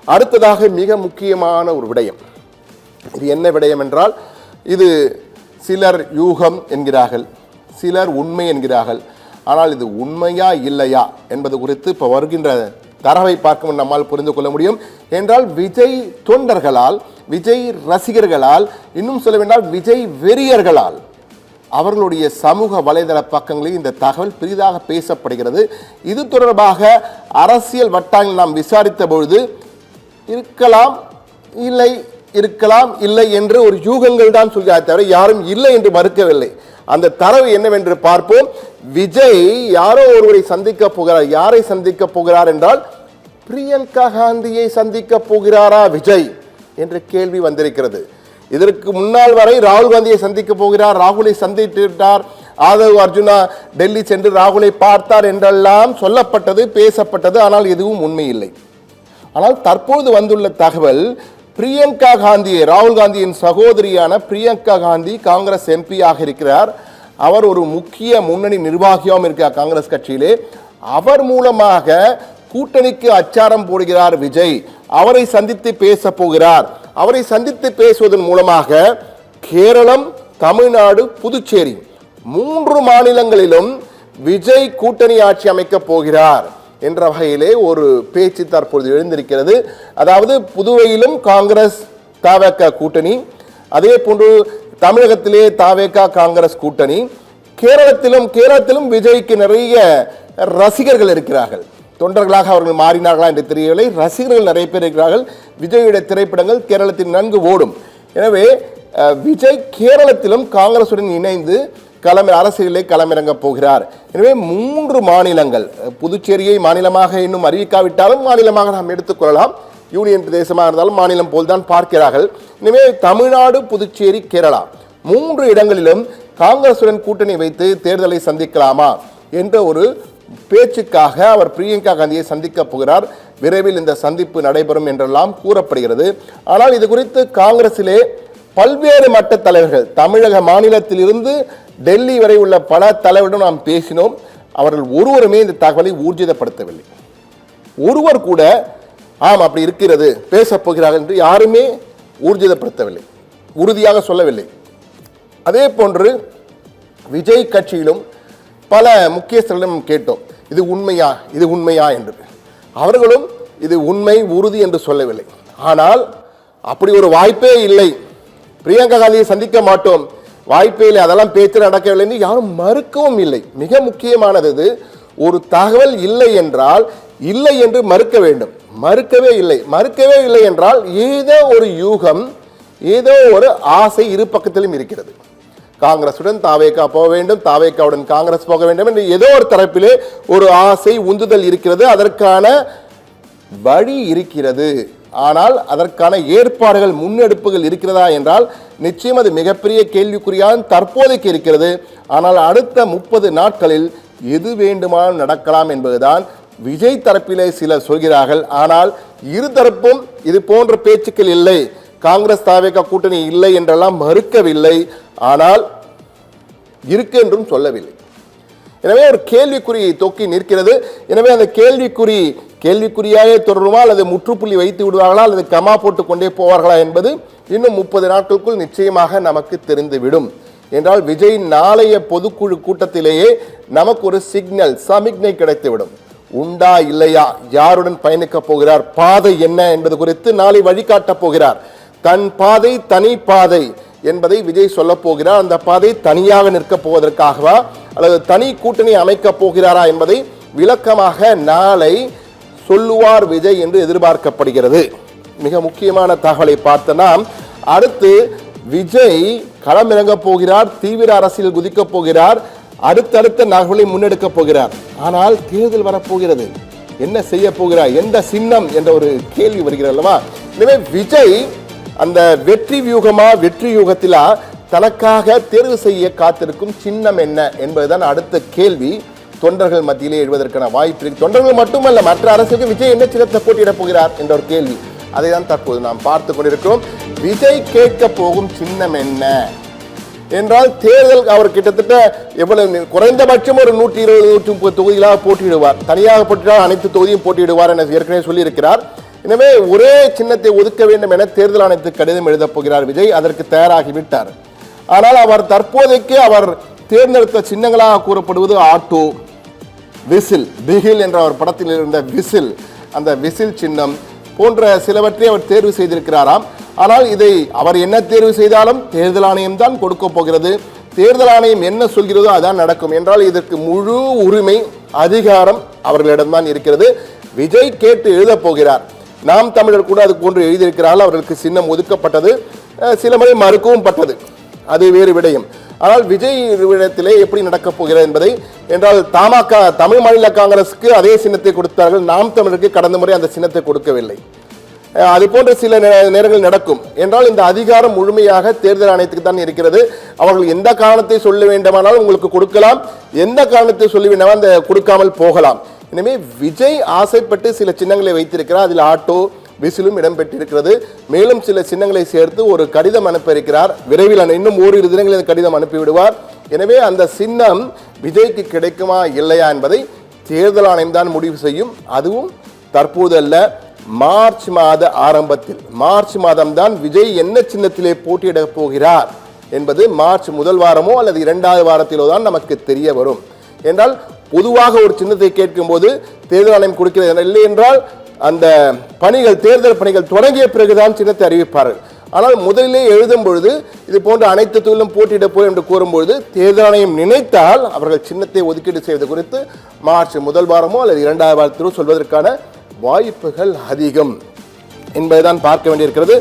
அடுத்ததாக மிக முக்கியமான ஒரு விடயம். இது என்ன விடயம் என்றால், இது சிலர் யூகம் என்கிறார்கள், சிலர் உண்மை என்கிறார்கள். ஆனால் இது உண்மையா இல்லையா என்பது குறித்து இப்போ வருகின்ற தரவை பார்க்கும் நம்மால் புரிந்து கொள்ள முடியும். என்றால் விஜய் தொண்டர்களால், விஜய் ரசிகர்களால், இன்னும் சொல்ல வேண்டால் விஜய் வெறியர்களால் அவர்களுடைய சமூக வலைதள பக்கங்களில் இந்த தகவல் பெரிதாக பேசப்படுகிறது. இது தொடர்பாக அரசியல் வட்டாரங்கள் நாம் விசாரித்த பொழுது இருக்கலாம் இல்லை என்று ஒரு யூகங்கள் தான் சொல்கிறார் தவிர யாரும் இல்லை என்று மறுக்கவில்லை. அந்த தரவு என்னவென்று பார்ப்போம். விஜய் யாரோ ஒருவரை சந்திக்க போகிறார். யாரை சந்திக்க போகிறார் என்றால், பிரியங்கா காந்தியை சந்திக்க போகிறாரா விஜய் என்ற கேள்வி வந்திருக்கிறது. இதற்கு முன்னால் வரை ராகுல் காந்தியை சந்திக்க போகிறார், ராகுலை சந்தித்து விட்டார், ஆதவ் அர்ஜுனா டெல்லி சென்று ராகுலை பார்த்தார் என்றெல்லாம் சொல்லப்பட்டது, பேசப்பட்டது. ஆனால் எதுவும் உண்மை இல்லை. ஆனால் தற்போது வந்துள்ள தகவல், பிரியங்கா காந்தியை, ராகுல் காந்தியின் சகோதரியான பிரியங்கா காந்தி காங்கிரஸ் எம்பி ஆக இருக்கிறார். அவர் ஒரு முக்கிய முன்னணி நிர்வாகியாகவும் இருக்கிறார் காங்கிரஸ் கட்சியிலே. அவர் மூலமாக கூட்டணிக்கு அச்சாரம் போடுகிறார் விஜய். அவரை சந்தித்து பேச போகிறார். அவரை சந்தித்து பேசுவதன் மூலமாக கேரளம், தமிழ்நாடு, புதுச்சேரி 3 மாநிலங்களிலும் விஜய் கூட்டணி ஆட்சி அமைக்கப் போகிறார் என்ற வகையிலே ஒரு பேச்சு தற்பொழுது எழுந்திருக்கிறது. அதாவது புதுவையிலும் காங்கிரஸ் தவேக கூட்டணி, அதே போன்று தமிழகத்திலே தவேக காங்கிரஸ் கூட்டணி, கேரளத்திலும் விஜய்க்கு நிறைய ரசிகர்கள் இருக்கிறார்கள். தொண்டர்களாக அவர்கள் மாறினார்களா என்று தெரியவில்லை. ரசிகர்கள் நிறைய பேர் இருக்கிறார்கள். விஜயுடைய திரைப்படங்கள் கேரளத்தில் நன்கு ஓடும். எனவே விஜய் கேரளத்திலும் காங்கிரசுடன் இணைந்து அரசியலை களமிறங்க போகிறார். எனவே 3 மாநிலங்கள், புதுச்சேரியை மாநிலமாக இன்னும் அறிவிக்காவிட்டாலும் மாநிலமாக நாம் எடுத்துக்கொள்ளலாம். யூனியன் பிரதேசமாக இருந்தாலும் மாநிலம் போல்தான் பார்க்கிறார்கள். எனவே தமிழ்நாடு, புதுச்சேரி, கேரளா 3 இடங்களிலும் காங்கிரசுடன் கூட்டணி வைத்து தேர்தலை சந்திக்கலாமா என்ற ஒரு பேச்சுக்காக அவர் பிரியங்கா காந்தியை சந்திக்க போகிறார். விரைவில் இந்த சந்திப்பு நடைபெறும் என்றெல்லாம் கூறப்படுகிறது. ஆனால் இது குறித்து காங்கிரசிலே பல்வேறு மட்ட தலைவர்கள், தமிழக மாநிலத்தில் இருந்து டெல்லி வரை உள்ள பல தலைவரிடம் நாம் பேசினோம். அவர்கள் ஒருவருமே இந்த தகவலை ஊர்ஜிதப்படுத்தவில்லை. ஒருவர் கூட ஆம் அப்படி இருக்கிறது, பேசப் போகிறார்கள் என்று யாருமே ஊர்ஜிதப்படுத்தவில்லை, உறுதியாக சொல்லவில்லை. அதே போன்று விஜய் கட்சியிலும் பல முக்கியஸ்தர்களிடம் கேட்டோம், இது உண்மையா என்று. அவர்களும் இது உண்மை, உறுதி என்று சொல்லவில்லை. ஆனால் அப்படி ஒரு வாய்ப்பே இல்லை, பிரியங்கா காந்தியை சந்திக்க மாட்டோம், வாய்ப்பே இல்லை, அதெல்லாம் பேச்சு நடக்கவில்லை என்று யாரும் மறுக்கவும் இல்லை. மிக முக்கியமானது, ஒரு தகவல் இல்லை என்றால் இல்லை என்று மறுக்க வேண்டும். மறுக்கவே இல்லை என்றால் ஏதோ ஒரு யூகம், ஏதோ ஒரு ஆசை இரு பக்கத்திலும் இருக்கிறது. காங்கிரசுடன் தாவேகா போக வேண்டும், தாவேகாவுடன் காங்கிரஸ் போக வேண்டும் என்று ஏதோ ஒரு தரப்பிலே ஒரு ஆசை, உந்துதல் இருக்கிறது. அதற்கான வழி இருக்கிறது. ஆனால் அதற்கான ஏற்பாடுகள், முன்னெடுப்புகள் இருக்கிறதா என்றால் நிச்சயம் அது மிகப்பெரிய கேள்விக்குறியாக தற்போதைக்கு இருக்கிறது. ஆனால் அடுத்த 30 நாட்களில் எது வேண்டுமானாலும் நடக்கலாம் என்பதுதான் விஜய் தரப்பிலே சிலர் சொல்கிறார்கள். ஆனால் இரு தரப்பும் இது போன்ற பேச்சுக்கள் இல்லை, காங்கிரஸ் தாவேகா கூட்டணி இல்லை என்றெல்லாம் மறுக்கவில்லை, ஆனால் இருக்கு என்றும் சொல்லவில்லை. எனவே ஒரு கேள்விக்குறியை தொக்கி நிற்கிறது. எனவே அந்த கேள்விக்குறியாகவே தொடருமா அல்லது முற்றுப்புள்ளி வைத்து விடுவார்களா அல்லது கமா போட்டு கொண்டே போவார்களா என்பது இன்னும் 30 நாட்களுக்குள் நிச்சயமாக நமக்கு தெரிந்துவிடும். என்றால் விஜய் நாளைய பொதுக்குழு கூட்டத்திலேயே நமக்கு ஒரு சிக்னல், சமிக்ஞை கிடைத்துவிடும். உண்டா இல்லையா, யாருடன் பயணிக்க போகிறார், பாதை என்ன என்பது குறித்து நாளை வழிகாட்டப் போகிறார். தன் பாதை தனி பாதை என்பதை விஜய் சொல்ல போகிறார். அந்த பாதை தனியாக நிற்கப் போவதற்காகவா அல்லது தனி கூட்டணி அமைக்கப் போகிறாரா என்பதை விளக்கமாக நாளை சொல்லுவார் விஜய் என்று எதிர்பார்க்கப்படுகிறது. மிக முக்கியமான தகவலை பார்த்த நாம் அடுத்து விஜய் களமிறங்க போகிறார், தீவிர அரசியல் குதிக்கப் போகிறார், அடுத்தடுத்த நகர்வுகளை முன்னெடுக்கப் போகிறார். ஆனால் தேர்தல் வரப்போகிறது, என்ன செய்ய போகிறார், எந்த சின்னம் என்ற ஒரு கேள்வி வருகிறது அல்லவா? எனவே விஜய் அந்த வெற்றி யூகத்திலா தனக்காக தேர்வு செய்ய காத்திருக்கும் சின்னம் என்ன என்பதுதான் அடுத்த கேள்வி தொண்டர்கள் மத்தியிலே எழுவதற்கான வாய்ப்பு இருக்கு. தொண்டர்கள் மட்டுமல்ல, மற்ற அரசுக்கு விஜய் என்ன சின்னத்தை போட்டியிடப் போகிறார் என்ற ஒரு கேள்வி, அதை தான் தற்போது நாம் பார்த்து கொண்டிருக்கிறோம். விஜய் கேட்க போகும் சின்னம் என்ன என்றால், தேர்தல் அவர் கிட்டத்தட்ட எவ்வளவு குறைந்தபட்சம் ஒரு 120-130 தொகுதிகளாக போட்டியிடுவார். தனியாக போட்டியிடால் அனைத்து தொகுதியும் போட்டியிடுவார் என ஏற்கனவே சொல்லியிருக்கிறார். எனவே ஒரே சின்னத்தை ஒதுக்க வேண்டும் என தேர்தல் ஆணையத்துக்கு கடிதம் எழுதப் போகிறார் விஜய். அதற்கு தயாராகிவிட்டார். ஆனால் அவர் தற்போதைக்கு அவர் தேர்ந்தெடுத்த சின்னங்களாக கூறப்படுவது ஆட்டோ, விசில், பிகில் என்ற ஒரு படத்தில் இருந்த விசில், அந்த விசில் சின்னம் போன்ற சிலவற்றை அவர் தேர்வு செய்திருக்கிறாராம். ஆனால் இதை அவர் என்ன தேர்வு செய்தாலும் தேர்தல் ஆணையம் தான் கொடுக்க போகிறது. தேர்தல் ஆணையம் என்ன சொல்கிறதோ அதான் நடக்கும் என்றால் இதற்கு முழு உரிமை, அதிகாரம் அவர்களிடம்தான் இருக்கிறது. விஜய் கேட்டு எழுதப் போகிறார். நாம் தமிழர் கூட அது போன்று எழுதியிருக்கிறார்கள். அவர்களுக்கு சின்னம் ஒதுக்கப்பட்டது, சில முறை மறுக்கவும் பட்டது, அது வேறு விடயம். ஆனால் விஜய் இடத்திலே எப்படி நடக்கப் போகிறது என்பதை என்றால் தமாக தமிழ் மாநில காங்கிரஸுக்கு அதே சின்னத்தை கொடுத்தார்கள். நாம் தமிழருக்கு கடந்த முறை அந்த சின்னத்தை கொடுக்கவில்லை. அது போன்ற சில நேரங்கள் நடக்கும் என்றால் இந்த அதிகாரம் முழுமையாக தேர்தல் ஆணையத்துக்கு தான் இருக்கிறது. அவர்கள் எந்த காரணத்தை சொல்ல வேண்டுமானால் உங்களுக்கு கொடுக்கலாம், எந்த காரணத்தை சொல்லி வேண்டாம் அந்த கொடுக்காமல் போகலாம். எனவே விஜய் ஆசைப்பட்டு சில சின்னங்களை வைத்திருக்கிறார். அதில் ஆட்டோ, விசிலும் இடம்பெற்றிருக்கிறது. மேலும் சில சின்னங்களை சேர்த்து ஒரு கடிதம் அனுப்ப இருக்கிறார். விரைவில் இன்னும் ஓரிரு தினங்களில் கடிதம் அனுப்பிவிடுவார். எனவே அந்த சின்னம் விஜய்க்கு கிடைக்குமா இல்லையா என்பதை தேர்தல் ஆணையம் தான் முடிவு செய்யும். அதுவும் தற்போது அல்ல, மார்ச் மாத ஆரம்பத்தில், மார்ச் மாதம் தான் விஜய் என்ன சின்னத்திலே போட்டியிட போகிறார் என்பது மார்ச் முதல் வாரமோ அல்லது 2வது வாரத்திலோ தான் நமக்கு தெரிய வரும். என்றால் பொதுவாக ஒரு சின்னத்தை கேட்கும் போது தேர்தல் ஆணையம் கொடுக்கிறது, இல்லை என்றால் அந்த பணிகள், தேர்தல் பணிகள் தொடங்கிய பிறகுதான் சின்னத்தை அறிவிப்பார்கள். ஆனால் முதலிலே எழுதும் பொழுது இது போன்ற அனைத்து தொழிலும் போட்டியிட போய் என்று கூறும்பொழுது தேர்தல் ஆணையம் நினைத்தால் அவர்கள் சின்னத்தை ஒதுக்கீடு செய்வது குறித்து மார்ச் முதல் வாரமோ அல்லது 2வது வாரத்திலோ சொல்வதற்கான வாய்ப்புகள் அதிகம் என்பதைதான் பார்க்க வேண்டியிருக்கிறது.